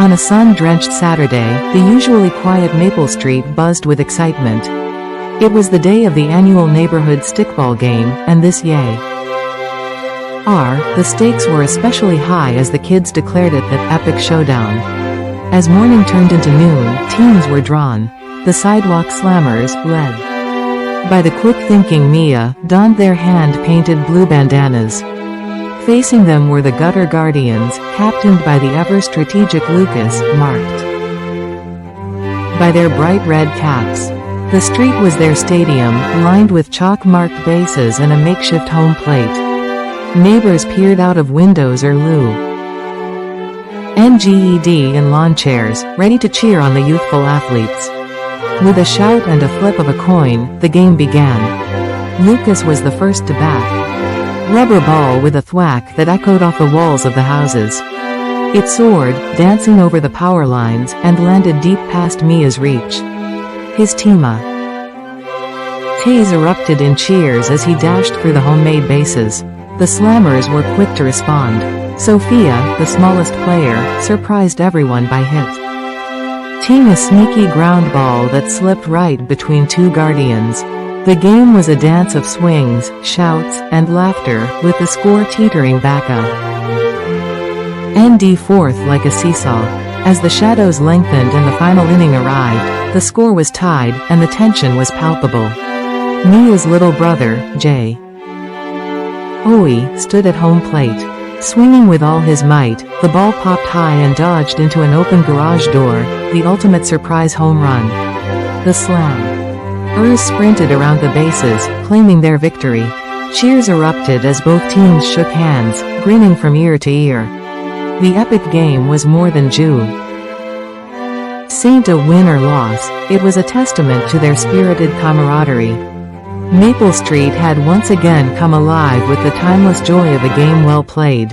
On a sun-drenched Saturday, the usually quiet Maple Street buzzed with excitement. It was the day of the annual neighborhood stickball game, and this the stakes were especially high as the kids declared it that epic showdown. As morning turned into noon, teams were drawn. The sidewalk slammers, led by the quick-thinking Mia, donned their hand-painted blue bandanas. Facing them were the gutter guardians, captained by the ever-strategic Lucas, marked by their bright red caps. The street was their stadium, lined with chalk-marked bases and a makeshift home plate. Neighbors peered out of windows or NGED in lawn chairs, ready to cheer on the youthful athletes. With a shout and a flip of a coin, the game began. Lucas was the first to bat. Rubber ball with a thwack that echoed off the walls of the houses. It soared, dancing over the power lines, and landed deep past Mia's reach. His teammates erupted in cheers as he dashed through the homemade bases. The slammers were quick to respond. Sophia, the smallest player, surprised everyone by hitting a sneaky ground ball that slipped right between two guardians. The game was a dance of swings, shouts, and laughter, with the score teetering back up and forth like a seesaw. As the shadows lengthened and the final inning arrived, the score was tied, and the tension was palpable. Mia's little brother, Joey, stood at home plate. Swinging with all his might, the ball popped high and dodged into an open garage door, the ultimate surprise home run. The slammers sprinted around the bases, claiming their victory. Cheers erupted as both teams shook hands, grinning from ear to ear. The epic game was more than a win or loss, it was a testament to their spirited camaraderie. Maple Street had once again come alive with the timeless joy of a game well played.